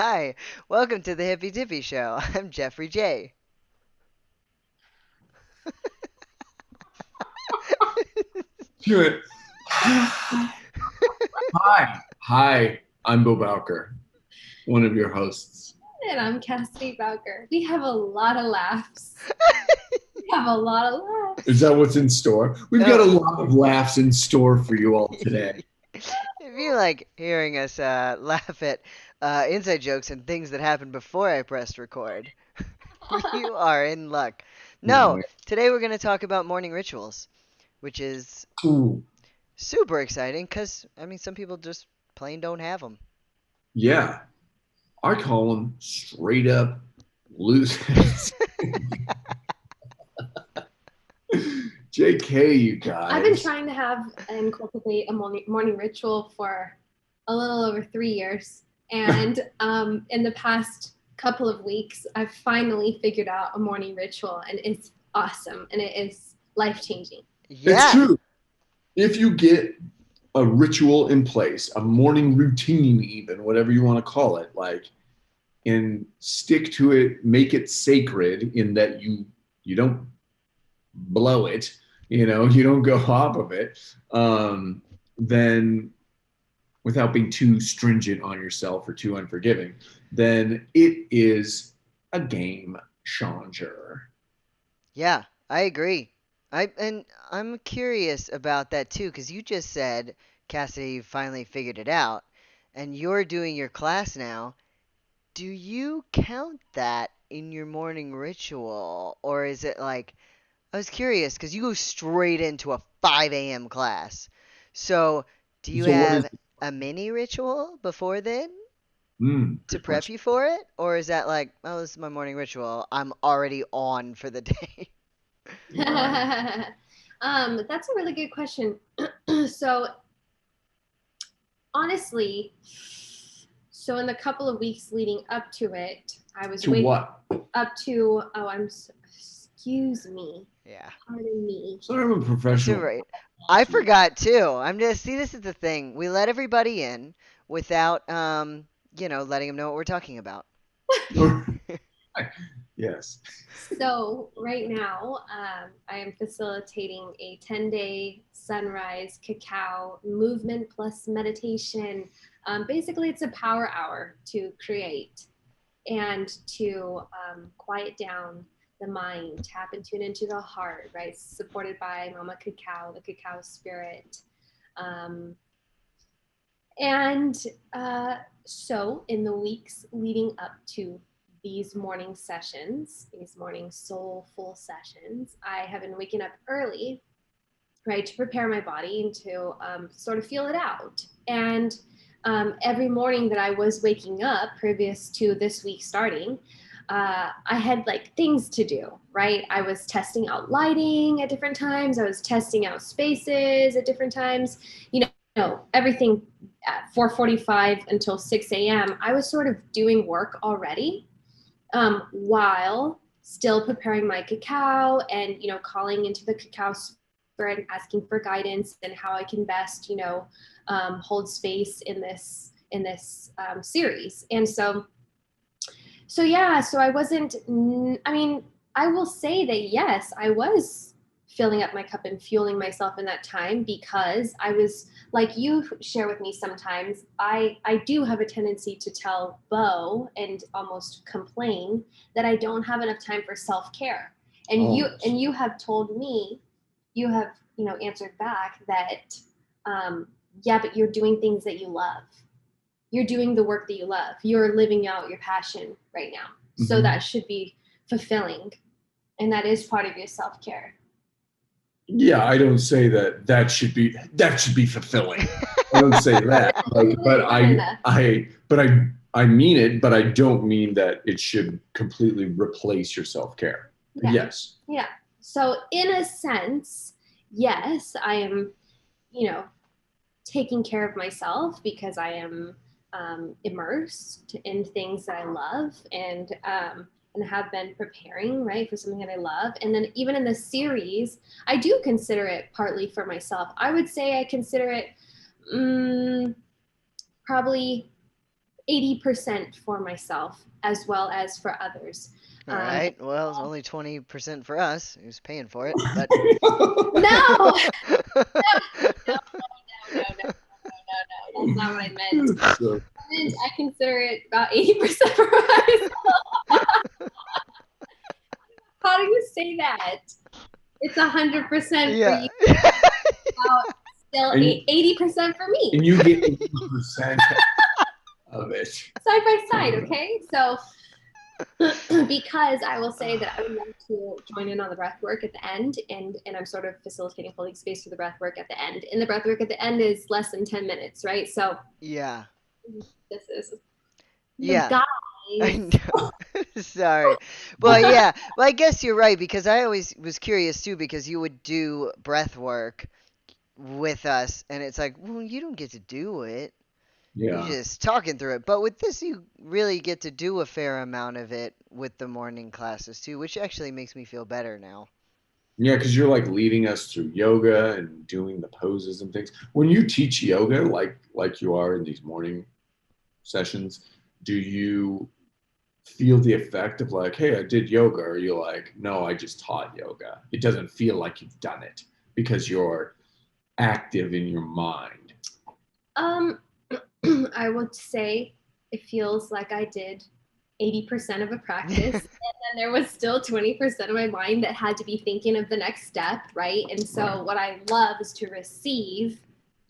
Hi, welcome to the Hippie Dippy Show. I'm Jeffrey J. Do it. Hi. Hi. I'm Beau Bowker, one of your hosts. And I'm Cassidy Bowker. We have a lot of laughs. We have a lot of Is laughs. that what's in store? We've got a Oh, lot of laughs in store for you all today. if you like hearing us laugh at inside jokes and things that happened before I pressed record, you are in luck. No, Yeah. today we're going to talk about morning rituals, which is Ooh, super exciting because, I mean, some people just plain don't have them. yeah. I call them straight up losers. JK, you I've been guys. trying to have and cultivate a morning ritual for a little over 3 years. And in the past couple of weeks, I've finally figured out a morning ritual, and it's awesome and it is life changing. It's Yeah, true. If you get a ritual in place, a morning routine, even, whatever you want to call it, like, and stick to it, make it sacred in that you don't blow it, you don't go off of it, then without being too stringent on yourself or too unforgiving, then it is a game changer. yeah, I agree. I'm curious about that too, because you just said, Cassidy, you finally figured it out, and you're doing your class now. Do you count that in your morning ritual, or is it like I was curious because you go straight into a 5 a.m. class. So, do you So what is have a mini ritual before then to good prep question. you for it, or is that like, oh, this is my morning ritual. I'm already on for the day. Right. That's a really good question. So honestly, so in the couple of weeks leading up to it, I was To wake what? up to excuse me, Yeah. pardon me. So I'm a That's all professional. right. I forgot too. I'm just see. This is the thing. We let everybody in without, letting them know what we're talking about. Yes. So right now, I am facilitating a 10-day sunrise cacao movement plus meditation. Basically, it's a power hour to create and to quiet down the mind, tap and tune into the heart, right? Supported by Mama Cacao, the cacao spirit. Um, and so, in the weeks leading up to these morning sessions, these morning soulful sessions, I have been waking up early, right, to prepare my body and to sort of feel it out. And every morning that I was waking up, previous to this week starting, I had like things to do, right? I was testing out lighting at different times. I was testing out spaces at different times. Everything at 4:45 until 6 a.m. I was sort of doing work already, while still preparing my cacao and calling into the cacao spirit and asking for guidance and how I can best hold space in this series. And so yeah, so I wasn't, I mean, I will say that yes, I was filling up my cup and fueling myself in that time because I was, like you share with me sometimes, I do have a tendency to tell Beau and almost complain that I don't have enough time for self-care. And you Always. and you have told me, you have, answered back that yeah, but you're doing things that you love. You're doing the work that you love. You're living out your passion right now. So Mhm. that should be fulfilling. And that is part of your self care. Yeah, I don't say that should be fulfilling. I don't say that. Like, but I mean it, but I don't mean that it should completely replace your self-care. Yeah. Yes. Yeah. So, in a sense, yes, I am, you know, taking care of myself because I am immersed in things that I love and have been preparing, right, for something that I love. And then even in the series, I do consider it partly for myself. I would say I consider it probably 80% for myself as well as for others. All right. Well, it's only 20% for us who's paying for it, but No, no, no, no, no, that's not what I meant. So, I meant I consider it about 80% for myself. How do you say that? It's 100% for yeah. you, about still and, 80% for me. and you get 80% of it. Side by side, okay? So because I will say that I would love to join in on the breath work at the end, and I'm sort of facilitating holding space for the breath work at the end. And the breath work at the end is less than 10 minutes, right? So Yeah. this is you Yeah. I guys. know. Sorry. Well, yeah. Well, I guess you're right because I always was curious too because you would do breath work with us and it's like, well, you don't get to do it. You Yeah. just talking through it. But with this, you really get to do a fair amount of it with the morning classes too, which actually makes me feel better now. Yeah, because you're like leading us through yoga and doing the poses and things. When you teach yoga, like you are in these morning sessions, do you feel the effect of like, hey, I did yoga, or you're like, no, I just taught yoga? It doesn't feel like you've done it because you're active in your mind. Um, I would say it feels like I did 80% of a practice, and then there was still 20% of my mind that had to be thinking of the next step, right? And so, Right. what I love is to receive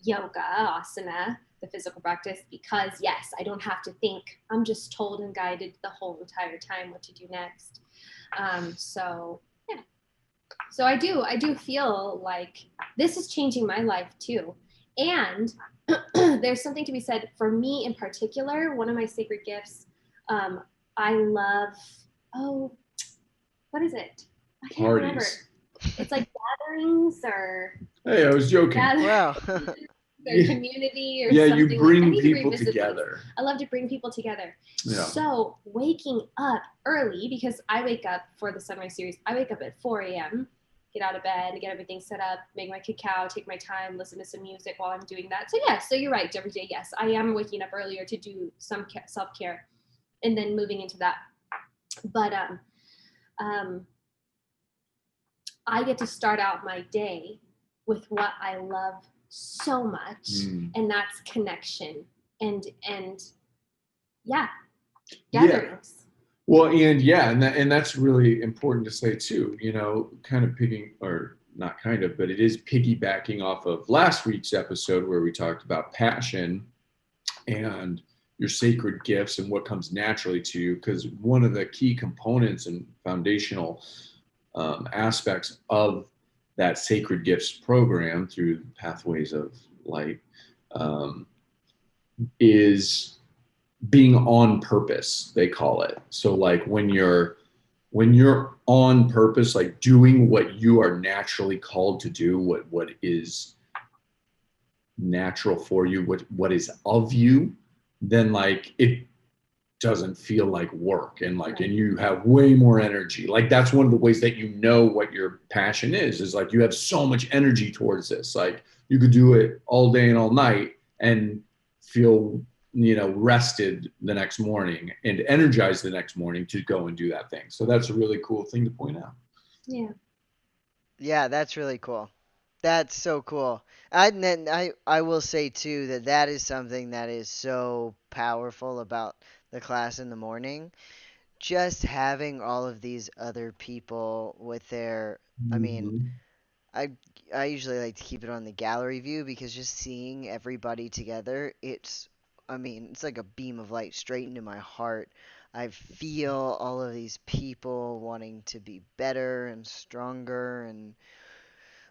yoga, asana, the physical practice, because yes, I don't have to think. I'm just told and guided the whole entire time what to do next. So, yeah. So I do feel like this is changing my life too. And there's something to be said for me in particular. One of my sacred gifts, I love, oh, what is it? I can't remember. Parties. It's like gatherings or Hey, I was joking. gatherings Wow. or community or Yeah, you something like. I bring need to people revisit those. together. I love to bring people together. Yeah. So waking up early, because I wake up for the Sunrise series, I wake up at 4 a.m., get out of bed, get everything set up, make my cacao, take my time, listen to some music while I'm doing that. So yeah, so you're right, every day, yes, I am waking up earlier to do some self-care and then moving into that. But um, I get to start out my day with what I love so much, and that's connection and yeah, gatherings. Yeah. Well, and that's really important to say too. You know, kind of picking, or not kind of, but it is piggybacking off of last week's episode where we talked about passion and your sacred gifts and what comes naturally to you. Because one of the key components and foundational aspects of that sacred gifts program through pathways of light um, is being on purpose, they call it. So like when you're on purpose, like doing what you are naturally called to do, what is natural for you, what is of you, then like it doesn't feel like work, and like, and you have way more energy. Like that's one of the ways that you know what your passion is like you have so much energy towards this. Like you could do it all day and all night and feel, rested the next morning and energized the next morning to go and do that thing. So that's a really cool thing to point out. Yeah. Yeah, that's really cool. That's so cool. And then I will say too that that is something that is so powerful about the class in the morning. Just having all of these other people with their, I mean, Mhm. I I usually like to keep it on the gallery view because just seeing everybody together, I mean, it's like a beam of light straight into my heart. I feel all of these people wanting to be better and stronger and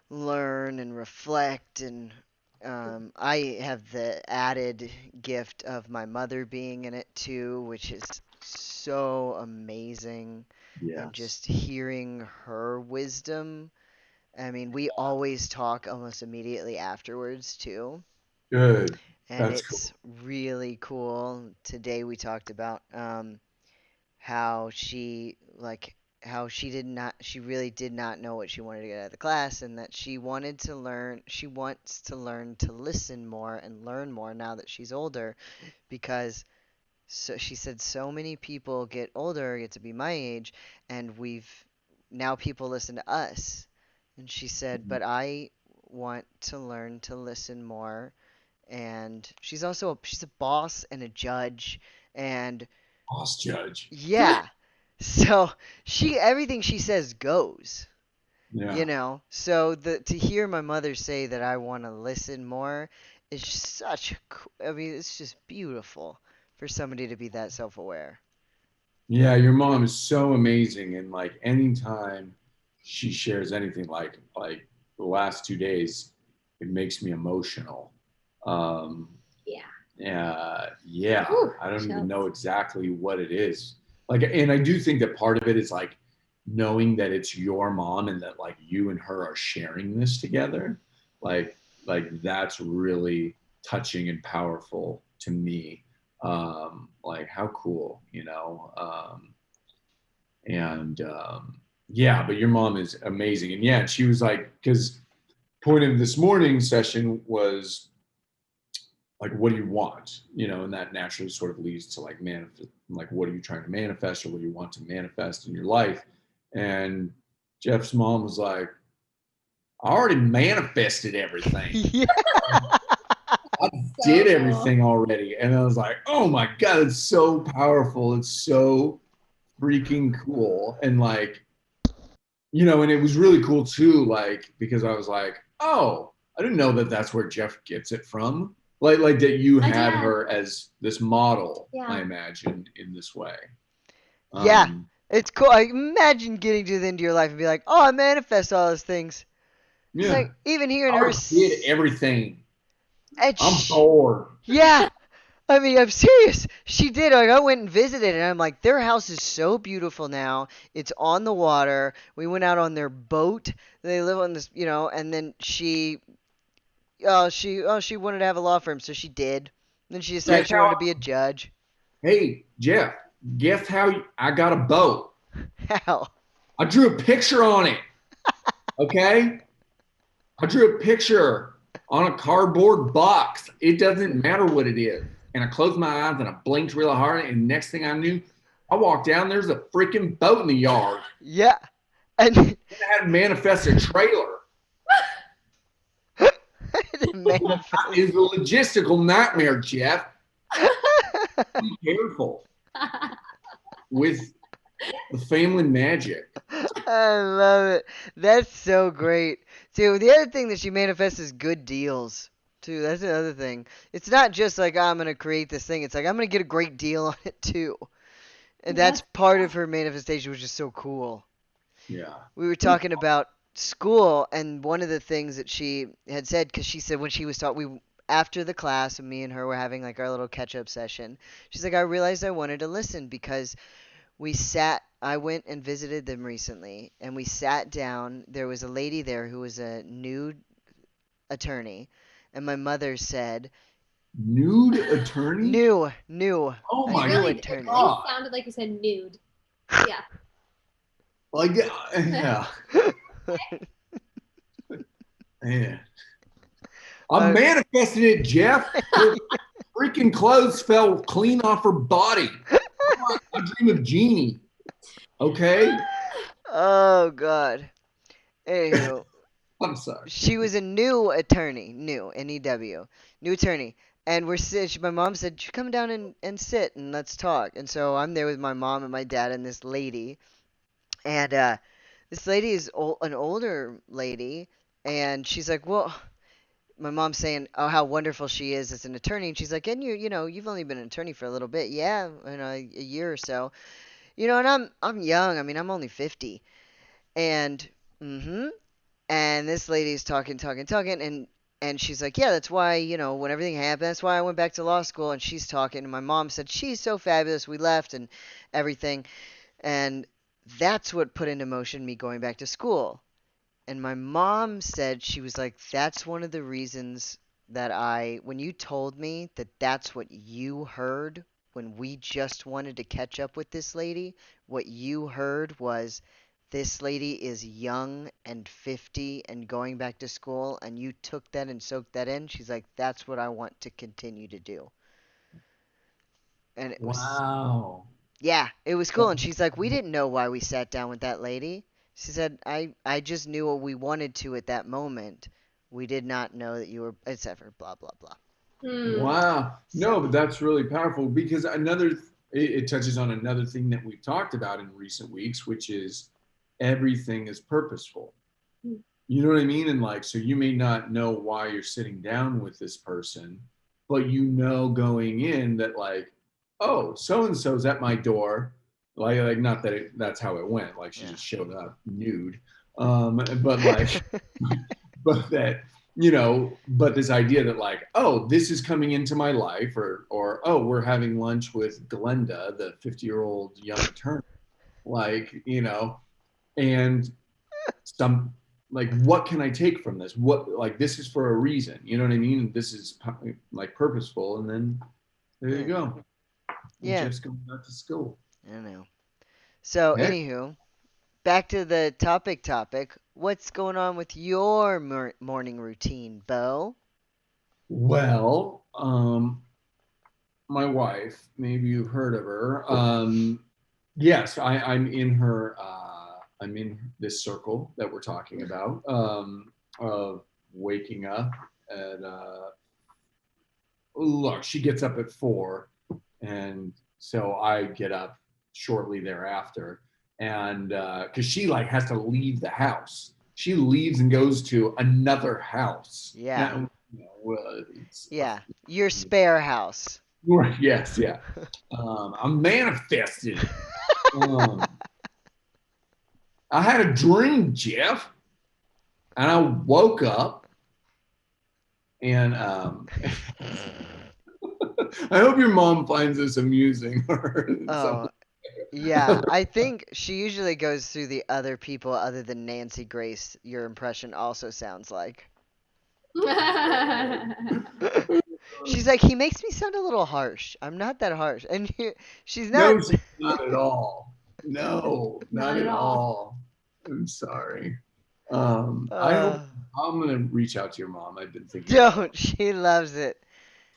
learn and reflect and I have the added gift of my mother being in it too, which is so amazing. And Yes. just hearing her wisdom. I mean, we always talk almost immediately afterwards too. Good. And That's cool. it's really cool. Today we talked about how she really did not know what she wanted to get out of the class and that she wants to learn to listen more and learn more now that she's older because so she said so many people get older, get to be my age, and we've now people listen to us. And she said, Mhm. but I want to learn to listen more. And she's a boss and a judge, and Boss judge. yeah, so she everything she says goes. Yeah. You know, so the to hear my mother say that I want to listen more is such a I mean, it's just beautiful for somebody to be that self-aware. Yeah, your mom is so amazing, and like anytime she shares anything, like the last 2 days, it makes me emotional. Um, Yeah. yeah, Ooh, I don't even chills. know exactly what it is. Like, and I do think that part of it is like knowing that it's your mom and that like you and her are sharing this together. Like, like that's really touching and powerful to me. Like how cool, you know? And yeah, but your mom is amazing. And yeah, she was like, because point of this morning session was like, what do you want? You know, and that naturally sort of leads to like manifest, like, what are you trying to manifest or what do you want to manifest in your life? And Jeff's mom was like, I already manifested everything. Yeah. I So did cool. everything already. And I was like, oh my God, it's so powerful. It's so freaking cool. And like, you know, and it was really cool too, like, because I was like, oh, I didn't know that that's where Jeff gets it from. Like that you had Yeah. her as this model, I Yeah. imagined in this way. Yeah. Um, It's cool. I imagine getting to the end of your life and be like, "Oh, I manifest all those things." It's yeah, like even hearing I her already did everything. and I'm bored. yeah, I mean, I'm serious. She did. Like, I went and visited, and I'm like, their house is so beautiful now. It's on the water. We went out on their boat. They live on this, you know. And then she wanted to have a law firm, so she did. Then she decided Guess she wanted to how? be a judge. Hey, Jeff, guess how I got a boat? How? I drew a picture on it. Okay, I drew a picture on a cardboard box. It doesn't matter what it is. And I closed my eyes and I blinked real hard. And next thing I knew, I walked down. There's a freaking boat in the yard. Yeah, and I had to manifest a trailer. manifest. It's a logistical nightmare, Jeff. Be careful with the family magic. I love it. That's so great. Too. The other thing that she manifests is good deals. Too. That's the other thing. It's not just like, "Oh, I'm gonna create this thing. It's like I'm gonna get a great deal on it too. And that's That's part of her manifestation, which is so cool. Yeah. We were talking about school, and one of the things that she had said, because she said when she was taught, we after the class, and me and her were having like our little catch up session. She's like, I realized I wanted to listen because I went and visited them recently, and we sat down. There was a lady there who was a new attorney, and my mother said, Nude attorney? Oh it my new really attorney. God. sounded like you said nude. Yeah. Like, yeah. Man. I uh, manifested it, Jeff. Her freaking clothes fell clean off her body. I dream of Jeannie. Okay? oh God. Anywho, I'm sorry. she was a new attorney, new N-E-W, new attorney, and my mom said, "You come down and sit and let's talk." And so I'm there with my mom and my dad and this lady, and this lady is an older lady, and she's like, "Well," my mom's saying, "Oh, how wonderful she is as an attorney," and she's like, "And you've only been an attorney for a little bit, yeah, a year or so, and I'm young. I mean, I'm only 50, and mm-hmm." And this lady's talking, talking, talking, and she's like, "Yeah, that's why, when everything happened, that's why I went back to law school." And she's talking, and my mom said, "She's so fabulous. We left and everything." And that's what put into motion me going back to school. And my mom said, she was like, "That's one of the reasons that when you told me that that's what you heard when we just wanted to catch up with this lady, what you heard was this lady is young and 50 and going back to school, and you took that and soaked that in." She's like, "That's what I want to continue to do." And it was, Wow. yeah, it was cool. And she's like, we didn't know why we sat down with that lady. She said, I just knew what we wanted to at that moment. We did not know that you were, etc. Blah, blah, blah. Hmm. Wow. So, No, but that's really powerful because it touches on another thing that we've talked about in recent weeks, which is everything is purposeful. You know what I mean? And like, so you may not know why you're sitting down with this person, but you know going in that like, oh, so and so's at my door. Like not that that's how it went. Like she yeah. just showed up nude. But like, but that but this idea that like, oh, this is coming into my life, or oh, we're having lunch with Glenda, the 50-year-old young attorney, like and some like, what can I take from this? What, like, this is for a reason, you know what I mean? This is like purposeful, and then there you Yeah. go. And Yeah. Jeff's going back to school. I know. So, Heck, anywho, back to the topic. What's going on with your morning routine, Beau? well, my wife, maybe you've heard of her. Yes, I'm in this circle that we're talking about, of waking up at look, she gets up at 4, and so I get up shortly thereafter, and because she like has to leave the house, she leaves and goes to another house. Yeah. Now, it's Yeah. Your spare house. yes, yeah. I'm manifested. Um, I had a dream, Jeff, and I woke up, and I hope your mom finds this amusing. Or Oh, yeah. I think she usually goes through the other people other than Nancy Grace, your impression also sounds like. She's like, he makes me sound a little harsh. I'm not that harsh. And she's not. No, she's not at all. No, not Not at at all. all. I'm sorry. I hope Uh, I'm gonna reach out to your mom. I've been thinking about don't. She loves it.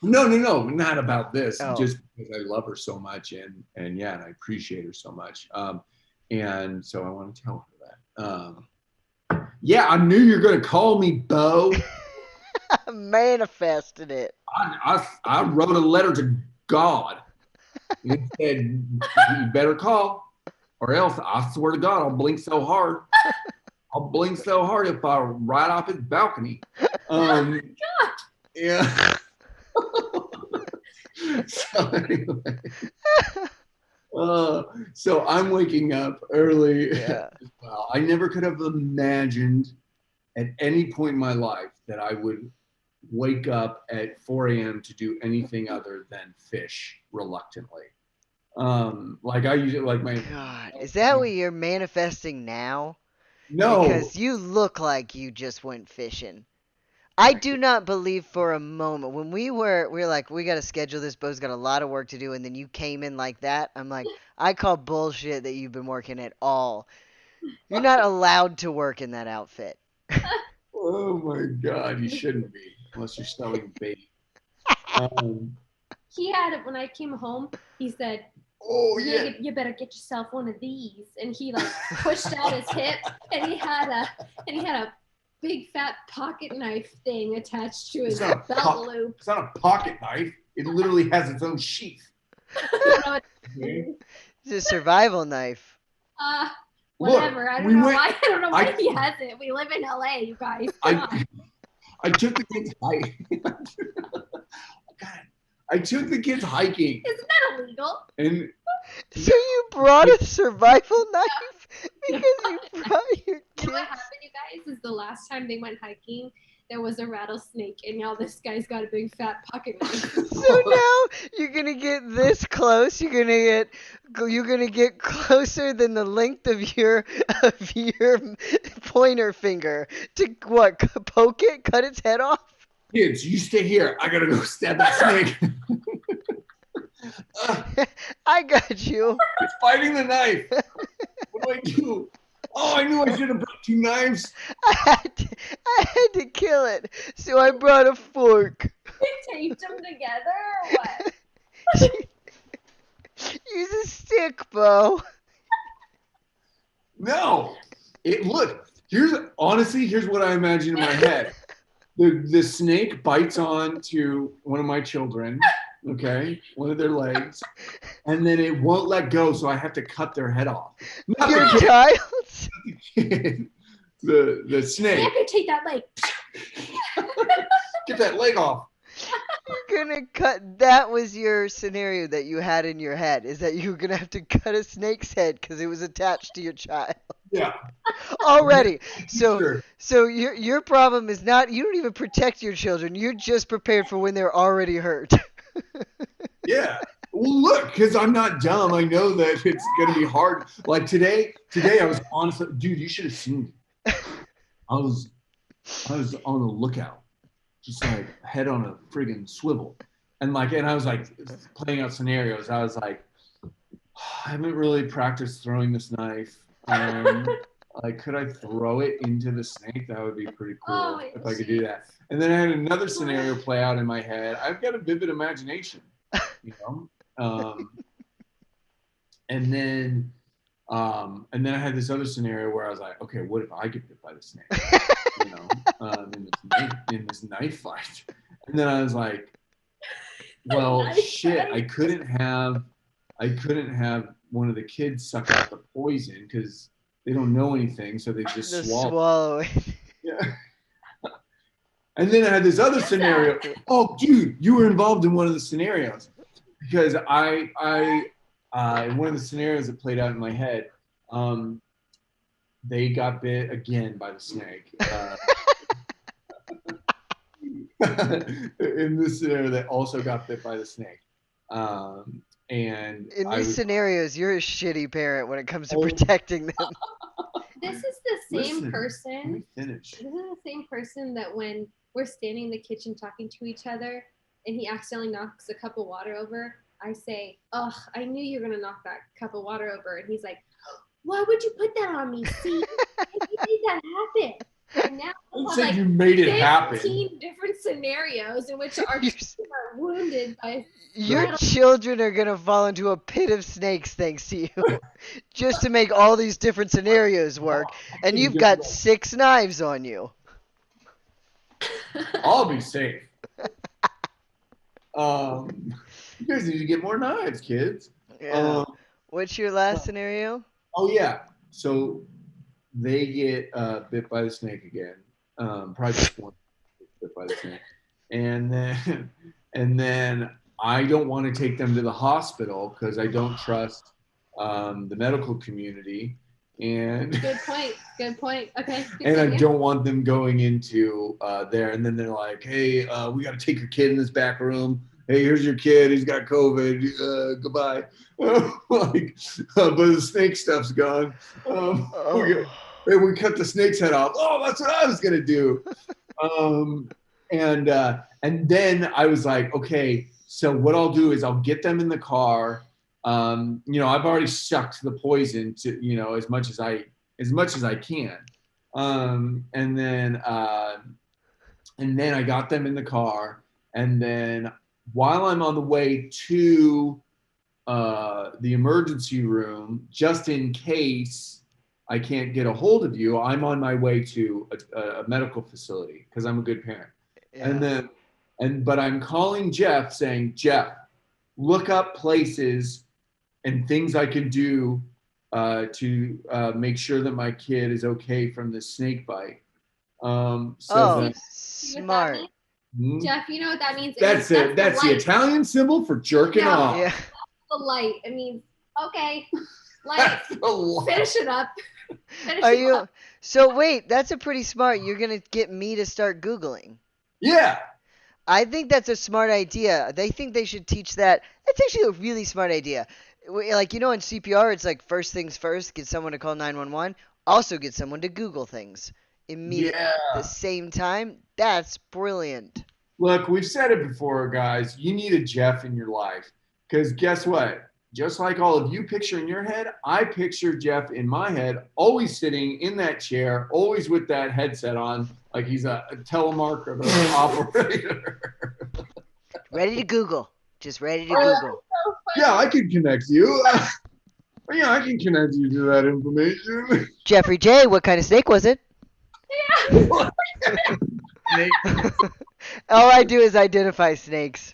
No, no, no, not about this. Oh, Just because I love her so much, and yeah, and I appreciate her so much. And so I want to tell her that. Yeah, I knew you were gonna call me, Beau. manifested it. I wrote a letter to God. And it said, "You better call, or else I swear to God, I'll blink so hard. I'll blink so hard if I ride off his balcony." Um, yeah. So anyway. Uh, so I'm waking up early Yeah. as well. I never could have imagined at any point in my life that I would wake up at 4 a.m. to do anything other than fish reluctantly. Like I usually like my God, is that what you're manifesting now? no. Because you look like you just went fishing. I do not believe for a moment when we were like, we got to schedule this. Beau's got a lot of work to do, and then you came in like that. I'm like, I call bullshit that you've been working at all. You're not allowed to work in that outfit. Oh my God, you shouldn't be unless you're selling bait. Um, He had it when I came home. He said, oh yeah. you better get yourself one of these. And he like pushed out his hip, and he had a big fat pocket knife thing attached to his belt loop. It's not a pocket knife. It literally has its own sheath. Okay. It's a survival knife. Whatever. Look, I don't we know went. why. I don't know why he has it. We live in LA, you guys. Come on. I took the kids hiking. God, I took the kids hiking, Isn't that illegal? and So you brought a survival knife because you brought your You know what kids. happened, you guys, is the last time they went hiking, there was a rattlesnake, and y'all, this guy's got a big fat pocket knife. So now you're gonna get this close. You're gonna get closer than the length of your pointer finger to what? Poke it? Cut its head off? kids, you stay here. I gotta go stab that snake. I got you. It's fighting the knife. What do I do? Oh, I knew I should have brought 2 knives. I had to kill it, so I brought a fork. Taped them together or what? quick, Beau. No. Look, here's what I imagine in my head. The snake bites on to one of my children, okay, one of their legs, and then it won't let go, so I have to cut their head off. Not Your the child's? kid, the snake. I could take that leg. Get that leg off. You're gonna cut. That was your scenario that you had in your head, is that you were gonna have to cut a snake's head because it was attached to your child. Yeah. Already. So Sure. so your problem is not, you don't even protect your children. You're just prepared for when they're already hurt. Yeah. Well, look, because I'm not dumb. I know that it's going to be hard. Like today I was honestly, dude, you should have seen me. I was on the lookout, just like head on a friggin' swivel. And I was like playing out scenarios. I was like, I haven't really practiced throwing this knife. Like, could I throw it into the snake? That would be pretty cool if I could do that. And then I had another scenario play out in my head. I've got a vivid imagination, you know. And then I had this other scenario where I was like, okay, what if I get bit by the snake? You know, in this knife fight. And then I was like, well, shit, I couldn't have one of the kids suck out the poison because they don't know anything, so they just swallow it. Yeah. And then I had this other scenario. Oh, dude, you were involved in one of the scenarios because I one of the scenarios that played out in my head, they got bit again by the snake. In this scenario, they also got bit by the snake. And in these scenarios, you're a shitty parent when it comes to protecting them. This is the same person. This is the same person that when we're standing in the kitchen talking to each other and he accidentally knocks a cup of water over, I say, "Ugh, I knew you were gonna knock that cup of water over." And he's like, "Why would you put that on me? See, I made that happen." And now you made it happen. 15 different scenarios in which our children are wounded by. Your children are gonna fall into a pit of snakes thanks to you, just to make all these different scenarios work. And you've got 6 knives on you. I'll be safe. You guys need to get more knives, kids. Yeah. What's your last scenario? Oh yeah. So they get bit by the snake again. Probably just one bit by the snake, and then I don't want to take them to the hospital because I don't trust the medical community. And good point. Okay. And I don't want them going into there, and then they're like, "Hey, we got to take your kid in this back room. Hey, here's your kid. He's got COVID. Goodbye." But the snake stuff's gone. We cut the snake's head off. Oh, that's what I was gonna do. And then I was like, okay, so what I'll do is I'll get them in the car. I've already sucked the poison to, as much as I can. And then I got them in the car, and then while I'm on the way to the emergency room, just in case I can't get a hold of you, I'm on my way to a medical facility because I'm a good parent. Yeah. But I'm calling Jeff saying, "Jeff, look up places and things I can do to make sure that my kid is okay from this snake bite." Smart. Jeff, you know what that means? That's it. That's the Italian symbol for jerking off. Yeah. The light. It means, okay, light. Finish it up. So wait, that's a pretty smart. You're going to get me to start Googling. Yeah. I think that's a smart idea. They think they should teach that. That's actually a really smart idea. Like, in CPR, it's like first things first, get someone to call 911. Also get someone to Google things immediately at the same time. That's brilliant. Look, we've said it before, guys. You need a Jeff in your life. Because guess what? Just like all of you picture in your head, I picture Jeff in my head, always sitting in that chair, always with that headset on, like he's a telemarketer operator. Ready to Google. Just ready to Google. Yeah, I could connect you. Yeah, I can connect you to that information. Jeffrey J, what kind of snake was it? Snake. All I do is identify snakes.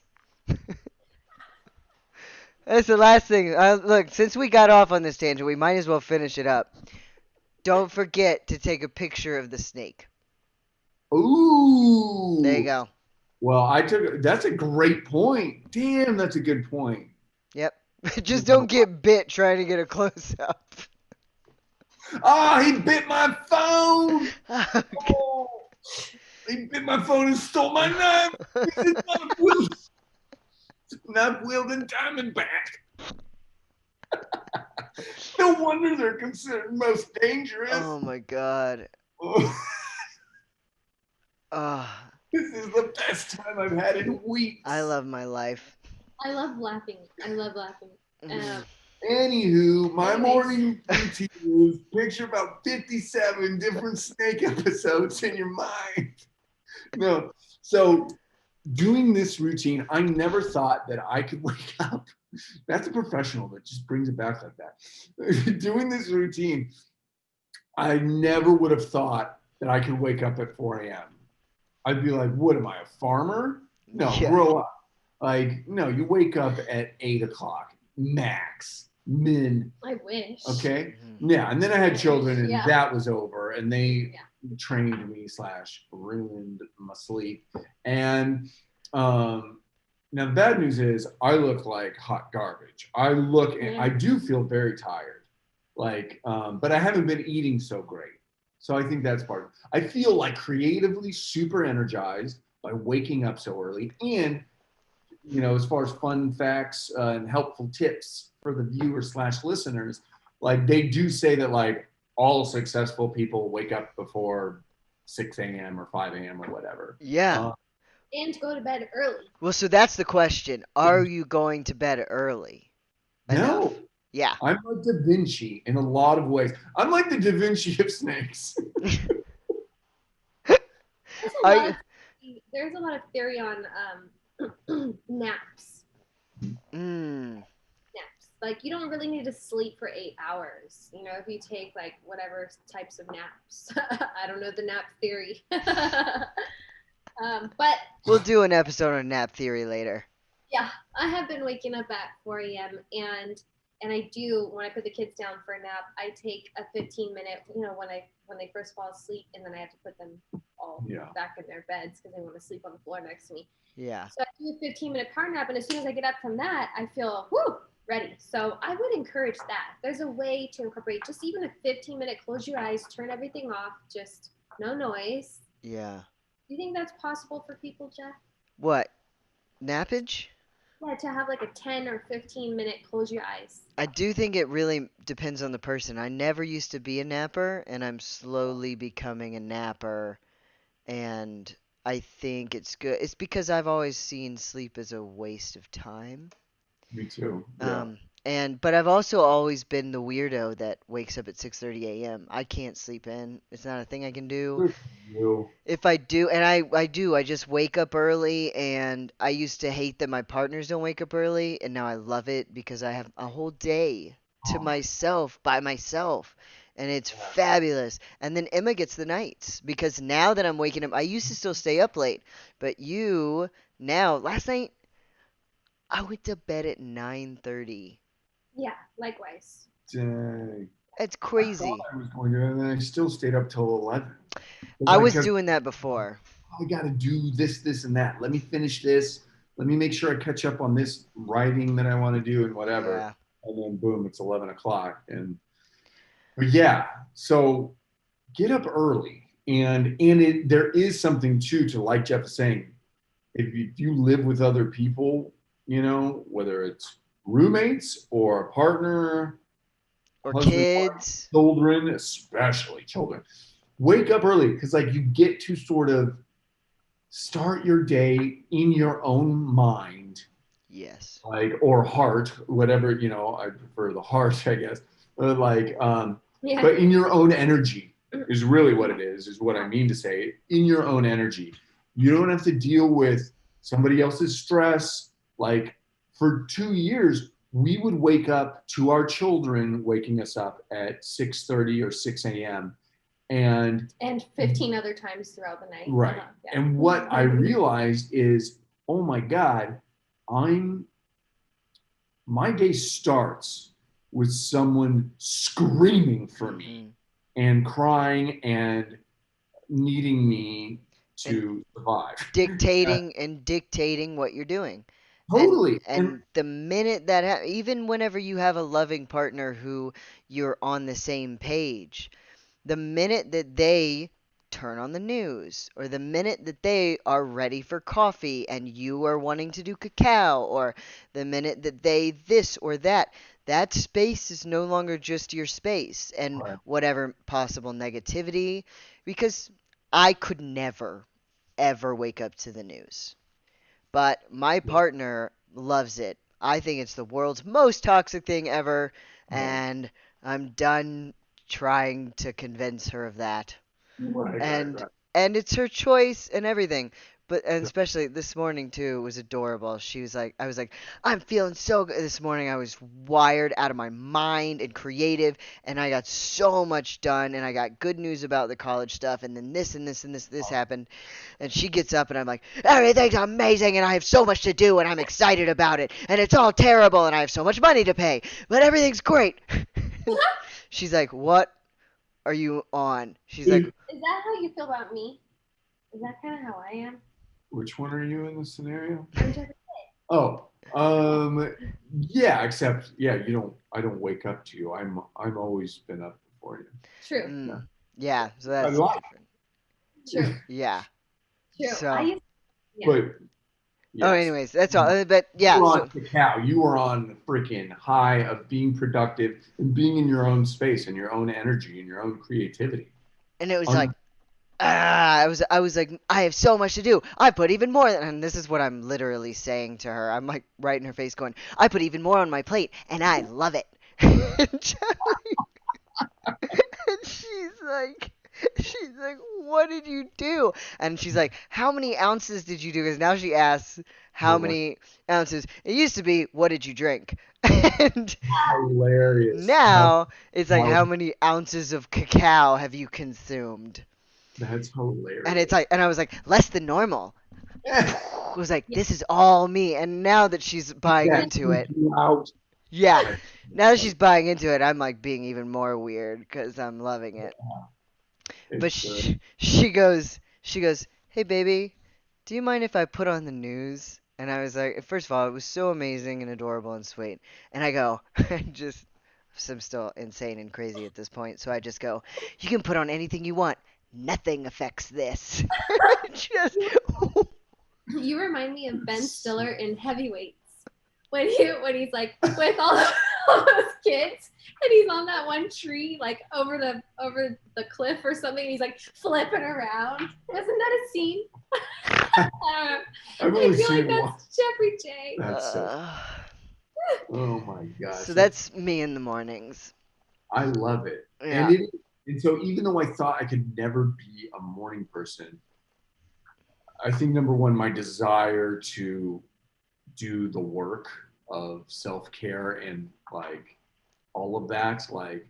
That's the last thing. Look, since we got off on this tangent, we might as well finish it up. Don't forget to take a picture of the snake. There you Ooh. go. Well, that's a great point. Damn, that's a good point. Yep. Just don't get bit trying to get a close up. Oh, he bit my phone. Oh, he bit my phone and stole my knife. It's not wielding Diamondback. No wonder they're considered most dangerous. Oh my god. Oh, Ah, this is the best time I've had in weeks. I love my life. I love laughing. Mm. Anywho, my Anyways. morning routine is picture about 57 different snake episodes in your mind. No, so doing this routine, I never thought that I could wake up. That's a professional that just brings it back like that. Doing this routine, I never would have thought that I could wake up at 4 a.m. I'd be like, what am I, a farmer? No, Yeah. grow up. Like, no, you wake up at 8 o'clock, max, min. I wish. Okay. Mhm. Yeah. And then I had children and Yeah. that was over. And they Yeah. trained me / ruined my sleep. And now the bad news is I look like hot garbage. I do feel very tired. Like, but I haven't been eating so great. So I think that's part of it. I feel like creatively super energized by waking up so early. And, as far as fun facts and helpful tips for the viewers / listeners, like they do say that like all successful people wake up before 6 a.m. or 5 a.m. or whatever. Yeah. And go to bed early. Well, so that's the question. Are you going to bed early enough? No, Yeah. I'm like Da Vinci in a lot of ways. I'm like the Da Vinci of snakes. There's a lot of theory on naps. Mm. Naps. Like you don't really need to sleep for 8 hours. If you take like whatever types of naps. I don't know the nap theory. But We'll do an episode on nap theory later. yeah, I have been waking up at 4 a.m. and I do, when I put the kids down for a nap, I take a 15-minute, when they first fall asleep, and then I have to put them all back in their beds because they want to sleep on the floor next to me. Yeah. So I do a 15-minute power nap, and as soon as I get up from that, I feel ready. So I would encourage that. There's a way to incorporate just even a 15-minute, close your eyes, turn everything off, just no noise. Yeah. Do you think that's possible for people, Jeff? What? Nappage? Yeah, to have like a 10 or 15-minute close your eyes. I do think it really depends on the person. I never used to be a napper, and I'm slowly becoming a napper, and I think it's good. It's because I've always seen sleep as a waste of time. Me too. Yeah. But I've also always been the weirdo that wakes up at 6:30 a.m. I can't sleep in. It's not a thing I can do. Good for you. If I do, and I do, I just wake up early, and I used to hate that my partners don't wake up early, and now I love it because I have a whole day to myself, by myself, and it's fabulous. And then Emma gets the nights because now that I'm waking up, I used to still stay up late, but last night, I went to bed at 9:30. Yeah, likewise. Dang. It's I crazy. thought I was going to, and then I still stayed up till 11. I was doing that before. I got to do this, and that. Let me finish this. Let me make sure I catch up on this writing that I want to do and whatever. Yeah. And then boom, it's 11 o'clock. But yeah, so get up early. And there is something too to, like Jeff is saying, if you live with other people, whether it's roommates or a partner Or husband, kids. wife, children, especially children, wake up early because like you get to sort of start your day in your own mind, Yes. like, or heart, whatever, I prefer the heart, I guess, but but in your own energy is really what it is what I mean to say. In your own energy, you don't have to deal with somebody else's stress. Like for 2 years, we would wake up to our children waking us up at 6:30 or 6 a.m. And 15 other times throughout the night. Right. Yeah. And what I realized is, oh my God, my day starts with someone screaming for me and crying and needing me And to survive. dictating what you're doing. Totally. And the minute that even whenever you have a loving partner who you're on the same page, the minute that they turn on the news, or the minute that they are ready for coffee and you are wanting to do cacao, or the minute that they this or that, that space is no longer just your space, and Right. whatever possible negativity, because I could never ever wake up to the news. But my partner loves it. I think it's the world's most toxic thing ever, and I'm done trying to convince her of that. And Right. and it's her choice and everything. But and especially this morning too was adorable. She was like, I was like, I'm feeling so good this morning. I was wired out of my mind and creative, and I got so much done, and I got good news about the college stuff, and then this and this and this happened. And she gets up, and I'm like, everything's amazing, and I have so much to do, and I'm excited about it, and it's all terrible, and I have so much money to pay, but everything's great. She's like, what are you on? She's like, is that how you feel about me? Is that kind of how I am? Which one are you in this scenario? I'm just Oh, yeah, except I don't wake up to you. I'm always been up before you. true. Yeah, so I that's like different. True. Yeah. True. So, But oh, yes. anyways, that's all. But You yeah, were so on cacao. You were on the freaking high of being productive and being in your own space and your own energy and your own creativity. and it was like, Un- I was like, I have so much to do. I put even more, and this is what I'm literally saying to her. I'm like right in her face, going, I put even more on my plate, and I love it. And she's like, what did you do? And she's like, how many ounces did you do? Because now she asks how oh my, many ounces. It used to be, what did you drink? And hilarious. now it's like, How, how many ounces of cacao have you consumed? that's And it's hilarious. like, and I was like, less than normal. I was like, Yeah. this is all me. And now that she's buying That into freaked it, you out. yeah, That's now that funny. she's buying into it, I'm like being even more weird because I'm loving it. But It's good. she goes, hey baby, do you mind if I put on the news? And I was like, first of all, it was so amazing and adorable and sweet. And I go, I just, I'm still insane and crazy at this point. So I just go, you can put on anything you want. Nothing affects this. Just, You remind me of Ben Stiller in Heavyweights when he's like with all those kids and he's on that one tree like over the cliff or something. And he's like flipping around. Wasn't that a scene? I I've feel only seen like it once. that's Jeffrey J. That's so. uh, Oh my so gosh, that's me in the mornings. I love it. Yeah. And so even though I thought I could never be a morning person, I think number one, my desire to do the work of self care and like all of that, like,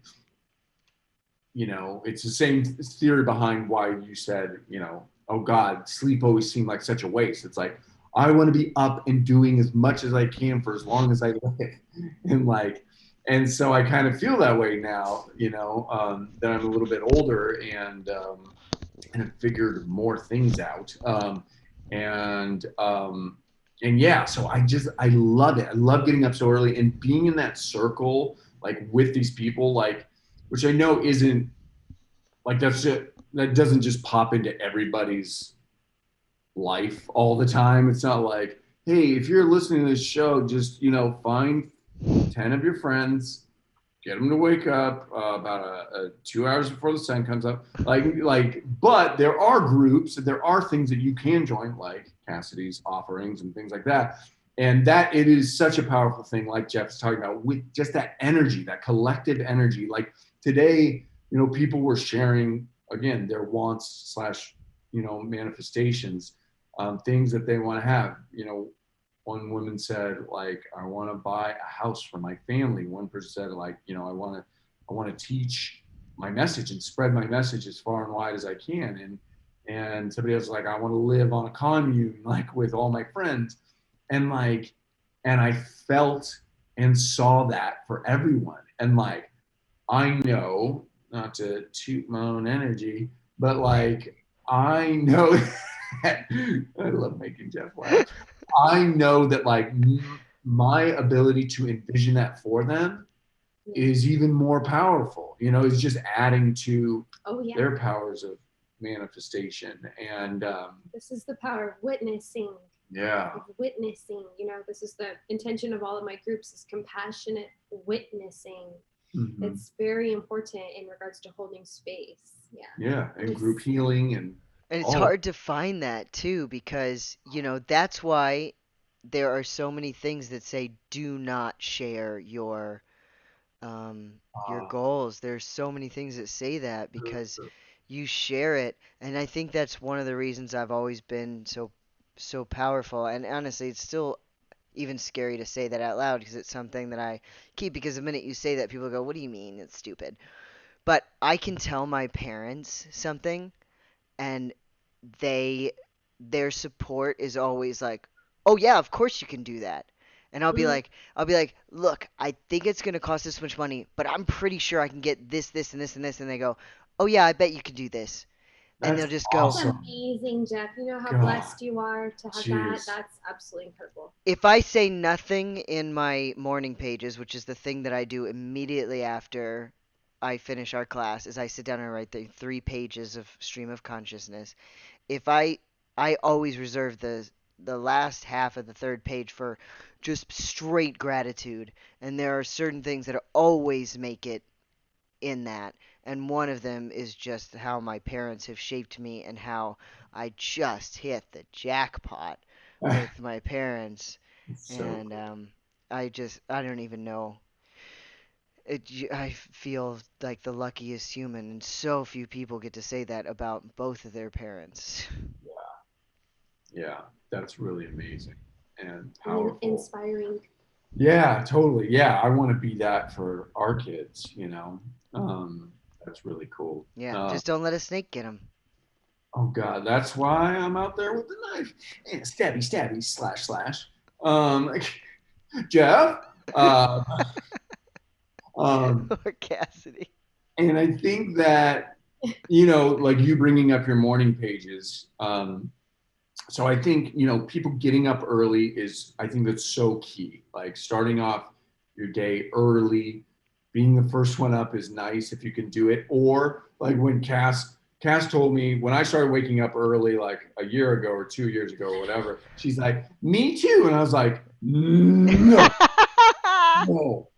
it's the same theory behind why you said, oh God, sleep always seemed like such a waste. It's like, I want to be up and doing as much as I can for as long as I live. And like, and so I kind of feel that way now, that I'm a little bit older and have figured more things out. And and yeah, so I love it. I love getting up so early and being in that circle, like with these people, like, which I know isn't like that doesn't just pop into everybody's life all the time. It's not like, hey, if you're listening to this show, just find 10 of your friends, get them to wake up about 2 hours before the sun comes up. But there are groups, there are things that you can join, like Cassidy's offerings and things like that. And that it is such a powerful thing, like Jeff is talking about, with just that energy, that collective energy. Like today, people were sharing again their wants slash manifestations, things that they want to have. one woman said like, I want to buy a house for my family. One person said like, I want to teach my message and spread my message as far and wide as I can. And somebody else was like, I want to live on a commune like with all my friends. And like, and I felt and saw that for everyone. And like, I know, not to toot my own energy, but like I know that I love making Jeff laugh. I know that like my ability to envision that for them Yeah. is even more powerful. It's just adding to Oh yeah. their powers of manifestation. And This is the power of witnessing. yeah, Of witnessing. This is the intention of all of my groups is compassionate witnessing. mm-hmm. It's very important in regards to holding space. Yeah. Yeah, and group healing and And it's all. hard to find that too because, that's why there are so many things that say do not share your Uh, goals. There's so many things that say that because you share it, and I think that's one of the reasons I've always been so powerful. And honestly, it's still even scary to say that out loud because it's something that I keep because the minute you say that, people go, "What do you mean? It's stupid." But I can tell my parents something and they their support is always like, "Oh yeah, of course you can do that." And Mm-hmm. I'll be like, "Look, I think it's going to cost this much money, but I'm pretty sure I can get this, this, and this, and this." And they go, "Oh yeah, I bet you could do this." And that's they'll just go, That's awesome. amazing, Jeff. You know how God, blessed you are to have that. jeez. That's absolutely incredible. if I say nothing in my morning pages, which is the thing that I do immediately after I finish our class, is I sit down and write the 3 pages of stream of consciousness. If I always reserve the last half of the third page for just straight gratitude, and there are certain things that always make it in that, and one of them is just how my parents have shaped me and how I just hit the jackpot with my parents, It's so and cool. I don't even know. I feel like the luckiest human, and so few people get to say that about both of their parents. Yeah, that's really amazing and And powerful. inspiring. Yeah, totally. Yeah, I want to be that for our kids. That's really cool. Yeah, just don't let a snake get them. Oh God, that's why I'm out there with the knife. And stabby, stabby, slash, slash. Um, Jeff. Uh, um, Or Cassidy. and I think that, like you bringing up your morning pages. So I think, people getting up early is, I think that's so key. Like starting off your day early, being the first one up is nice if you can do it. Or like when Cass told me when I started waking up early, like a year ago or 2 years ago or whatever, she's like, me too. And I was like, no, no.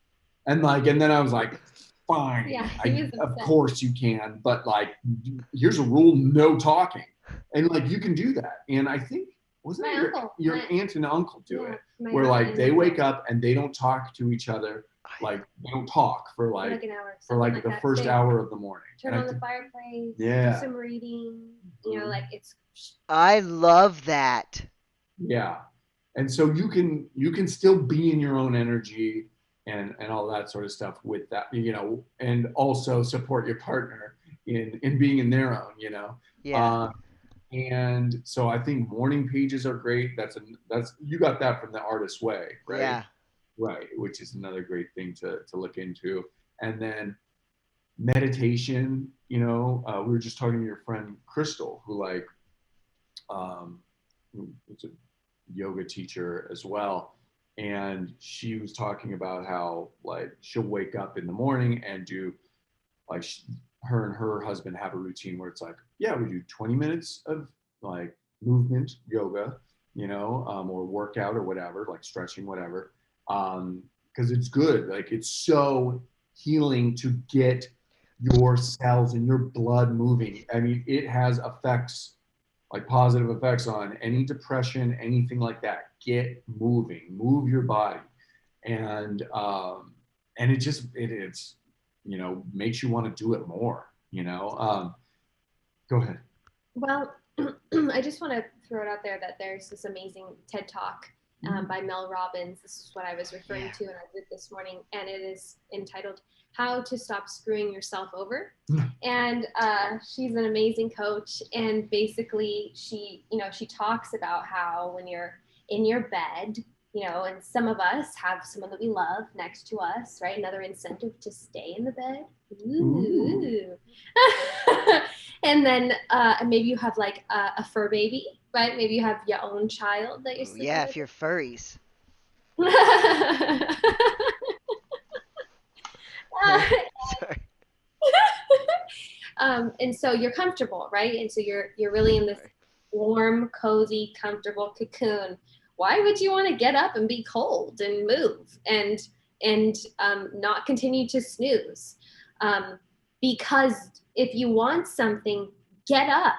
And then I was like, fine, Yeah, he was of upset. course you can, but like, here's a rule: no talking. And like, you can do that. And I think wasn't My it uncle. your aunt and uncle do Yeah, it, my where aunt like and they uncle. wake up and they don't talk to each other, like they don't talk for For like like an hour, for something like like the that. first They hour of the morning. turn And on the fireplace, do yeah, some reading. Like it's I love that. yeah. And so you can still be in your own energy and all that sort of stuff with that, and also support your partner in being in their own. Yeah. Uh, and so I think morning pages are great. That's you got that from the Artist's Way, right? Yeah. Right, which is another great thing to look into. And then meditation. We were just talking to your friend Crystal, who like um, it's a yoga teacher as well. And she was talking about how like she'll wake up in the morning and do like her and her husband have a routine where it's like, yeah, we do 20 minutes of like movement yoga, or workout or whatever, like stretching, whatever. Because it's good. Like it's so healing to get your cells and your blood moving. I mean, it has effects like positive effects on any depression, anything like that. Get moving, move your body, and it's makes you want to do it more. Go ahead. well. I just want to throw it out there that there's this amazing TED Talk by Mel Robbins. This is what I was referring to, and I did this morning, and it is entitled "How to Stop Screwing Yourself Over." And she's an amazing coach, and basically she talks about how when you're in your bed, and some of us have someone that we love next to us, right? Another incentive to stay in the bed. Ooh. And then maybe you have like a fur baby, right? Maybe you have your own child that you're sleeping Yeah, with. if you're furries. Sorry. And so you're comfortable, right? And so you're really in this warm, cozy, comfortable cocoon. Why would you want to get up and be cold and move and not continue to snooze? Because if you want something, get up,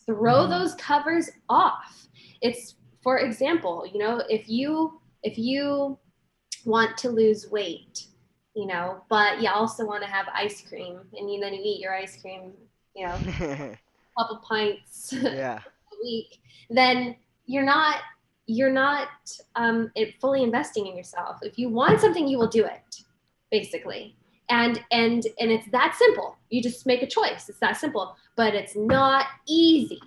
throw those covers off. It's, for example, if you want to lose weight, but you also want to have ice cream, and then you eat your ice cream, a couple pints Yeah. a week, then you're not fully investing in yourself. If you want something, you will do it, basically. And it's that simple. You just make a choice. It's that simple, but it's not easy.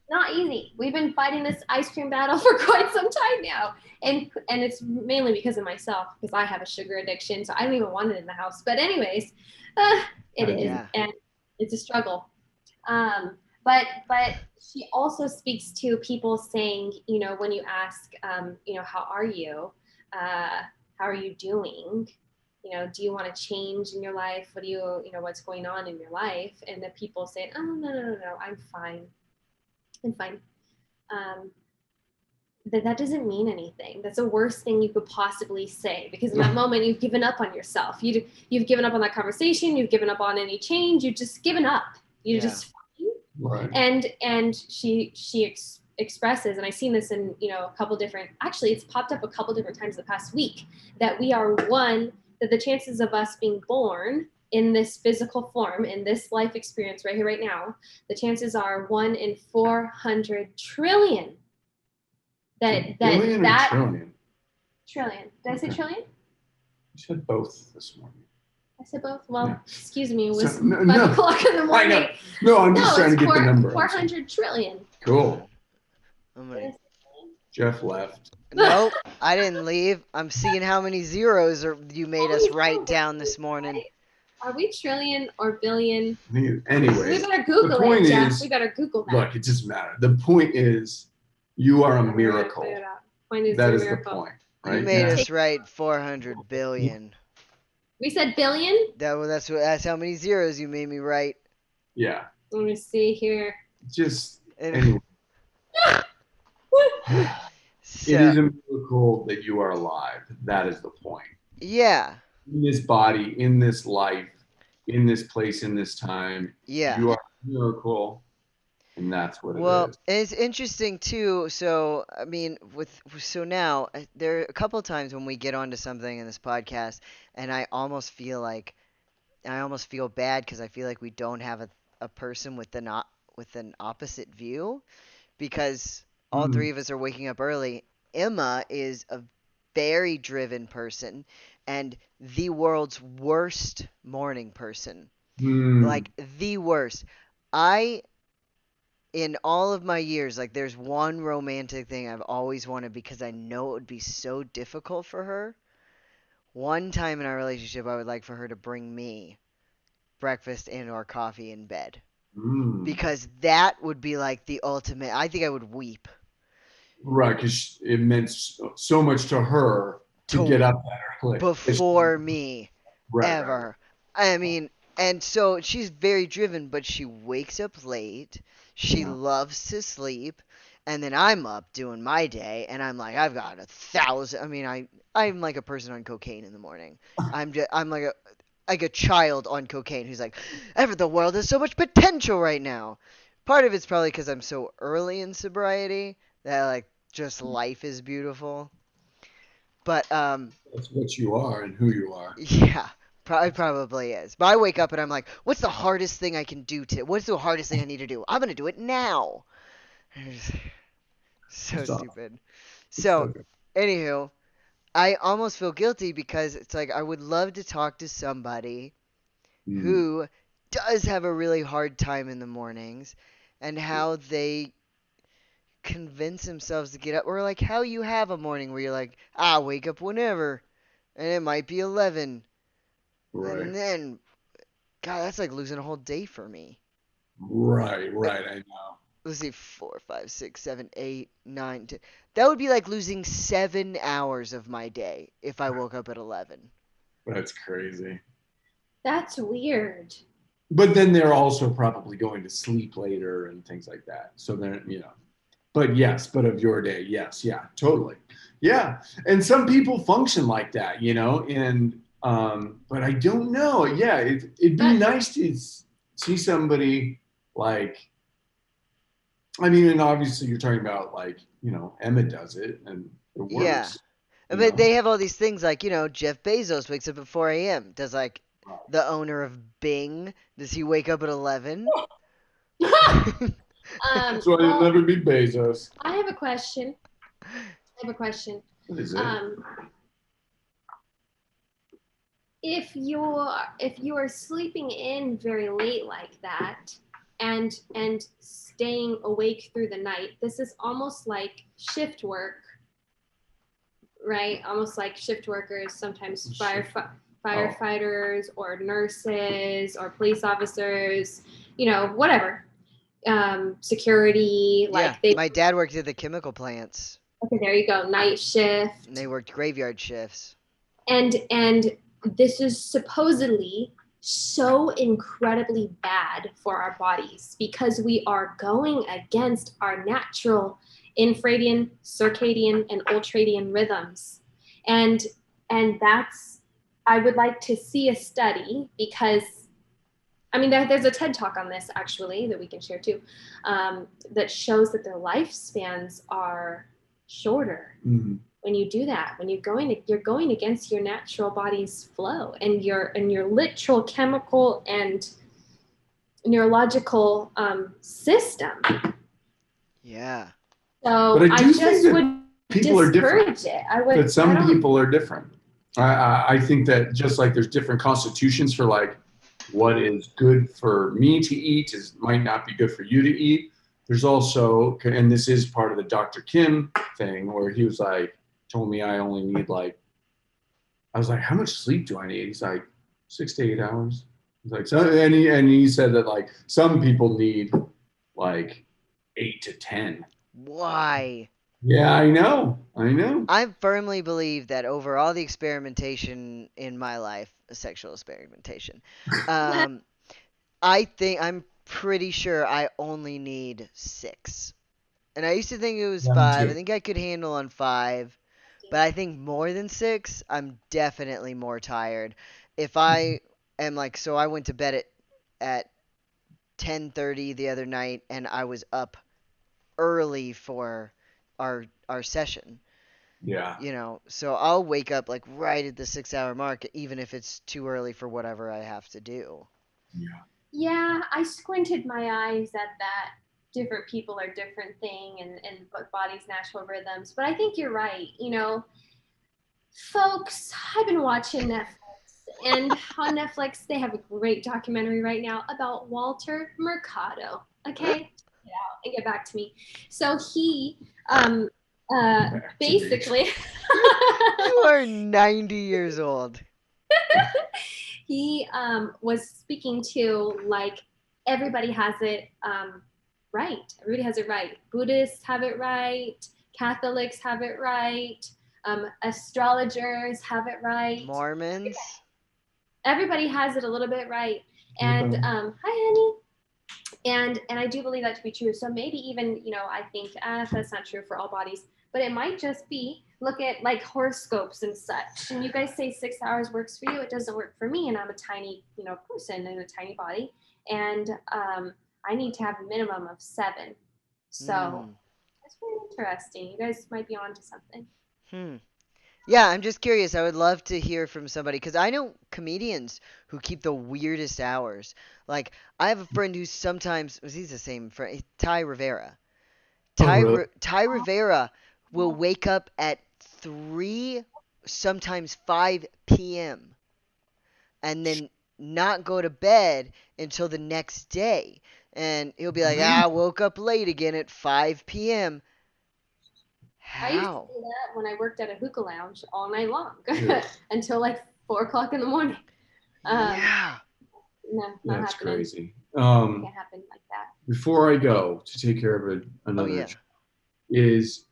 Not easy. We've been fighting this ice cream battle for quite some time now. And it's mainly because of myself, because I have a sugar addiction, so I don't even want it in the house. But anyways, it is, Yeah. and it's a struggle. But she also speaks to people saying, when you ask, how are you? How are you doing? Do you want to change in your life? What do what's going on in your life? And the people say, oh, no, I'm fine. I'm fine. That doesn't mean anything. That's the worst thing you could possibly say, because in that moment you've given up on yourself. You've given up on that conversation. You've given up on any change. You've just given up. You're just fine. Right. And she expresses, and I've seen this in a couple different. Actually, it's popped up a couple different times the past week, that we are one. That the chances of us being born in this physical form, in this life experience right here, right now, the chances are 1 in 400 trillion. That trillion? Trillion. Did I say trillion? You said both this morning. I said both. Well, Yeah. Excuse me. It was So, 5 o'clock in the morning. I know. No, I'm just trying to get the number. 400 trillion. Cool. Did Jeff left. Nope, I didn't leave. I'm seeing how many zeros you made us write down this morning. Are we trillion or billion? Anyway, we better Google it, Jeff. We better Google that. Look, it doesn't matter. The point is, you are a miracle. That is the point, right? You made us write 400 billion. We said billion? That's how many zeros you made me write. Yeah. Let me see here. Just anyway. So, it is a miracle that you are alive. That is the point. Yeah. In this body, in this life, in this place, in this time, Yeah. you are a miracle, and that's what it is. Well, it's interesting too. So, I mean, now there are a couple of times when we get onto something in this podcast, and I almost feel bad because I feel like we don't have a person with an opposite view, because all three of us are waking up early. Emma is a very driven person and the world's worst morning person. Like, the worst. In all of my years, like, there's one romantic thing I've always wanted, because I know it would be so difficult for her. One time in our relationship, I would like for her to bring me breakfast and or coffee in bed. Because that would be like the ultimate. I think I would weep. Right, because it meant so much to her to get up that early. Before me, ever. Right. I mean, and so she's very driven, but she wakes up late. She loves to sleep. And then I'm up doing my day, and I'm like, I've got 1,000. I mean, I'm like a person on cocaine in the morning. I'm like a child on cocaine who's like, the world has so much potential right now. Part of it's probably because I'm so early in sobriety that, like, just life is beautiful. But that's what you are and who you are. Yeah, probably is. But I wake up and I'm like, what's the hardest thing I can do today? What's the hardest thing I need to do? I'm gonna do it now. So stupid. It's So, so good. anywho, I almost feel guilty because it's like I would love to talk to somebody Mm, who does have a really hard time in the mornings and how they convince themselves to get up, or like how you have a morning where you're like, wake up whenever, and it might be 11, right. and then, God, that's like losing a whole day for me. Right, Uh, right. I know. Let's see, 4, 5, 6, 7, 8, 9, 10. That would be like losing 7 hours of my day if I woke up at 11. That's crazy. That's weird. But then they're also probably going to sleep later and things like that. So then, but yes, but of your day, yes, yeah, totally. Yeah. And some people function like that, and but I don't know. Yeah, it'd be But nice to see somebody like, I mean, and obviously you're talking about like, Emma does it and it Yeah. works, you But know. they have all these things like, Jeff Bezos wakes up at 4 a.m. Does like the owner of Bing, does he wake up at 11? So I'll well, never be Bezos. I have a question. I have a question. What is it? Um, if you're sleeping in very late like that and staying awake through the night, this is almost like shift work, right? Almost like shift workers, sometimes Oh, firefighters or nurses or police officers, whatever, security, Yeah, like they. my dad worked at the chemical plants, Okay, there you go, night and shift. they worked graveyard shifts. And this is supposedly so incredibly bad for our bodies because we are going against our natural infradian, circadian, and ultradian rhythms. And that's, I would like to see a study because I mean, there's a TED talk on this actually that we can share too, that shows that their lifespans are shorter mhm. when you do that. When you're going against your natural body's flow and your literal chemical and neurological system. Yeah. But So I I do think just that would people are different. discourage it. I would. That I some don't. people are different. I think that just like there's different constitutions for like what is good for me to eat is might not be good for you to eat. There's also, and this is part of the Dr. Kim thing where he was like, told me I only need like, I was like, how much sleep do I need? He's like, 6 to 8 hours. He's like, so, and he said that like some people need like 8 to 10. Why? Yeah, I know. I know. I firmly believe that over all the experimentation in my life, sexual experimentation, um, I'm pretty sure I only need 6. And I used to think it was Yeah, me 5. I too. think I could handle on 5. But I think more than 6, I'm definitely more tired. If I am like, so I went to bed at 10:30 the other night, and I was up early for our session. Yeah. So I'll wake up like right at the 6 hour mark, even if it's too early for whatever I have to do. Yeah. Yeah, I squinted my eyes at that. Different people are different thing, and body's natural rhythms. But I think you're right. Folks, I've been watching Netflix, and on Netflix they have a great documentary right now about Walter Mercado. Okay, check it out and get back to me. So he, Back to me. basically, You are 90 years old. he was speaking to like everybody has it right. Everybody has it right. Buddhists have it right. Catholics have it right. Astrologers have it right. Mormons? Everybody has it a little bit right. And Yeah. hi, honey. And I do believe that to be true. So maybe even I think that's not true for all bodies, but it might just be look at like horoscopes and such. And you guys say 6 hours works for you. It doesn't work for me, and I'm a tiny person in a tiny body, and I need to have a minimum of 7. So Hmm. that's very interesting. You guys might be onto something. Hmm. Yeah, I'm just curious. I would love to hear from somebody because I know comedians who keep the weirdest hours. Like, I have a friend who sometimes, he's the same friend, Ty Rivera. Oh, really? Ty Rivera will wake up at 3, sometimes 5 p.m., and then not go to bed until the next day. And he'll be like, Really? I woke up late again at 5 p.m. I used to How? do that when I worked at a hookah lounge all night long Yeah. until like 4 o'clock in the morning. Yeah. No, not That's happening. crazy. Can't happen like that. Before I go to take care of Oh, another yeah. is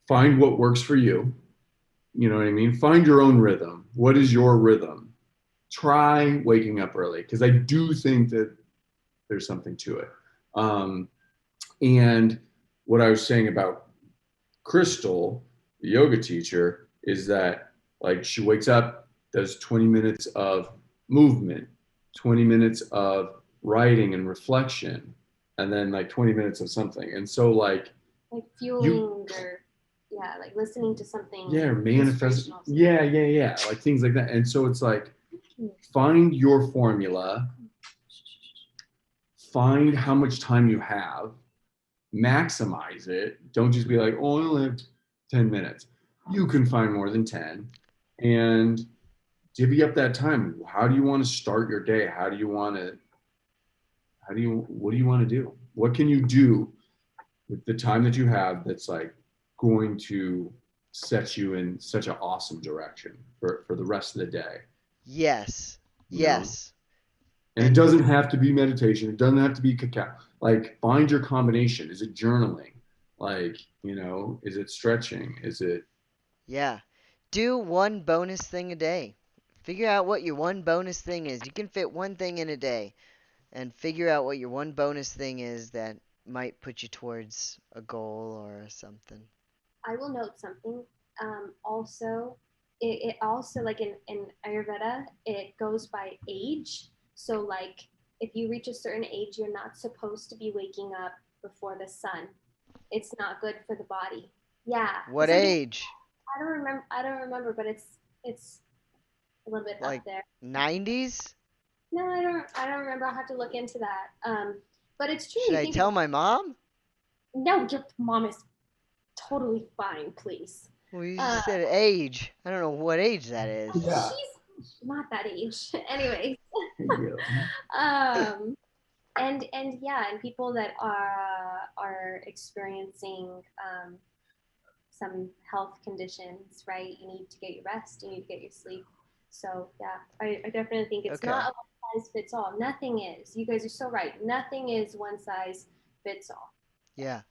find what works for you. You know what I mean? Find your own rhythm. What is your rhythm? Try waking up early because I do think that there's something to it. And what I was saying about Crystal, the yoga teacher, is that like she wakes up, does 20 minutes of movement, 20 minutes of writing and reflection, and then like 20 minutes of something. And so like fueling or like listening to something. Yeah, manifest. Yeah. Like things like that. And so it's like find your formula, find how much time you have, maximize it. Don't just be like, oh, I only have 10 minutes. You can find more than 10 and divvy up that time. How do you want to start your day? What do you want to do? What can you do with the time that you have that's like going to set you in such an awesome direction for the rest of the day? Yes. You know? Yes. And it doesn't have to be meditation. It doesn't have to be cacao. Like find your combination. Is it journaling? Like, is it stretching? Is it Yeah. Do one bonus thing a day. Figure out what your one bonus thing is. You can fit one thing in a day, and figure out what your one bonus thing is that might put you towards a goal or something. I will note something. Also, it also like in Ayurveda, it goes by age. So like if you reach a certain age, you're not supposed to be waking up before the sun. It's not good for the body. Yeah. What Something age? I don't remember, but it's a little bit up Like there. 90s? No, I don't remember. I'll have to look into that. But it's true. Should You I think tell my mom? no, your mom is totally fine, please. Well, you Uh, just said age. I don't know what age that is. Yeah. she's not that age. Anyway, yeah. um, and yeah, and people that are experiencing some health conditions, right? You need to get your rest. You need to get your sleep. So yeah, I definitely think it's Okay. not a one size fits all. Nothing is. You guys are so right. Nothing is one size fits all. Yeah.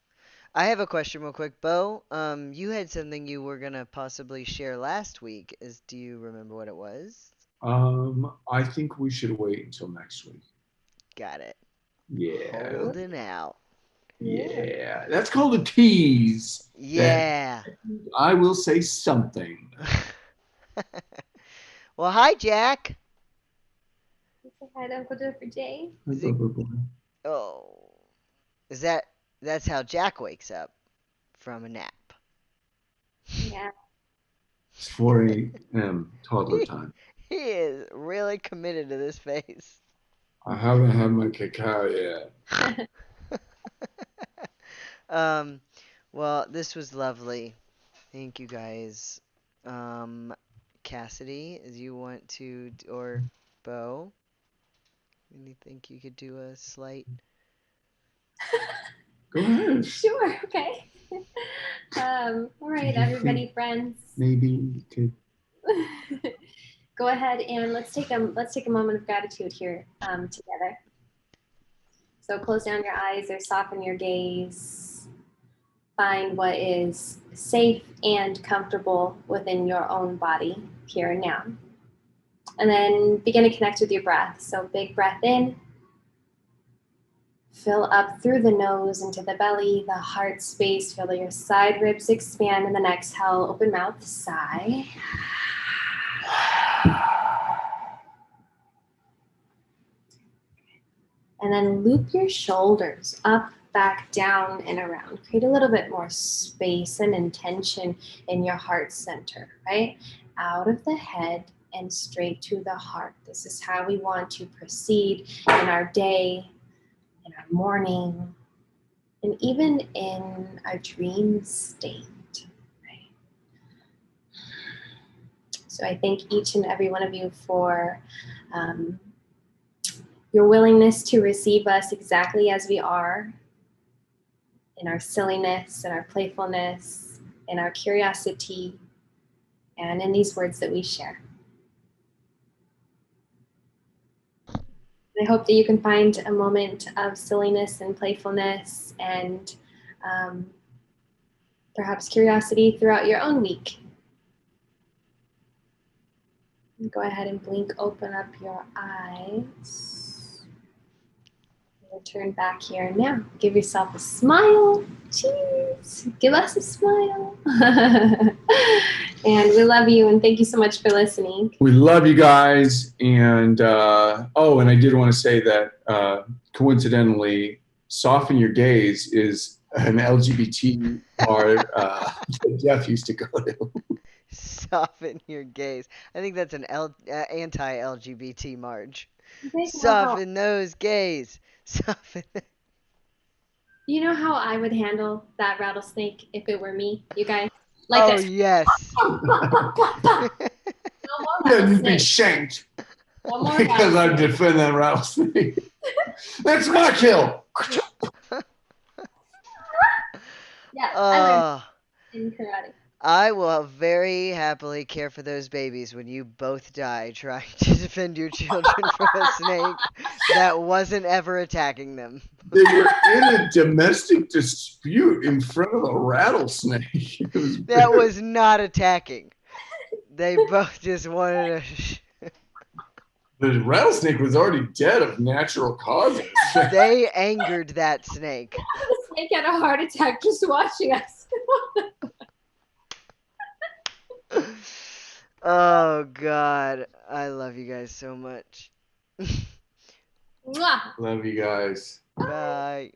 I have a question real quick. Beau, you had something you were gonna possibly share last week. Do you remember what it was? I think we should wait until next week. Got it. Yeah. Holding out. Yeah. That's called a tease. That Yeah. I will say something. Well, hi, Jack. Say hi to Uncle Jeffrey J. Is it, oh, is that's how Jack wakes up from a nap? Yeah. It's 4 a.m. toddler time. He is really committed to this face. I haven't had my cacao yet. um, well, this was lovely. Thank you guys. Cassidy, as you want to, or Beau, you think you could do a slight? Go ahead. Sure. Okay. All right, everybody, friends. Maybe you could. Go ahead and let's take a moment of gratitude here together. So close down your eyes or soften your gaze. Find what is safe and comfortable within your own body here and now. And then begin to connect with your breath. So big breath in. Fill up through the nose into the belly, the heart space. Feel your side ribs expand. And then exhale, open mouth, sigh. And then loop your shoulders up, back, down, and around. Create a little bit more space and intention in your heart center, right? Out of the head and straight to the heart. This is how we want to proceed in our day, in our morning, and even in our dream state. Right? So I thank each and every one of you for your willingness to receive us exactly as we are, in our silliness, in our playfulness, in our curiosity, and in these words that we share. I hope that you can find a moment of silliness and playfulness and perhaps curiosity throughout your own week. Go ahead and blink, open up your eyes. Return back here now. Give yourself a smile. Cheese. Give us a smile. And we love you, and thank you so much for listening. We love you guys. And and I did want to say that coincidentally, Soften Your Gaze is an LGBT bar that Jeff used to go to. Soften your gaze. I think that's an anti-LGBT march. You Soften those gaze. Soften. You know how I would handle that rattlesnake if it were me, you guys? Like Oh, this. yes. No more Yeah, you'd be rattlesnake. shanked No more because I rattlesnake. defend that rattlesnake. That's my kill. Yeah, I learned Oh, in karate. I will very happily care for those babies when you both die trying to defend your children from a snake that wasn't ever attacking them. They were in a domestic dispute in front of a rattlesnake. That was not attacking. They both just wanted to. The rattlesnake was already dead of natural causes. They angered that snake. The snake had a heart attack just watching us. Oh, God. I love you guys so much. Mwah. Love you guys. Bye.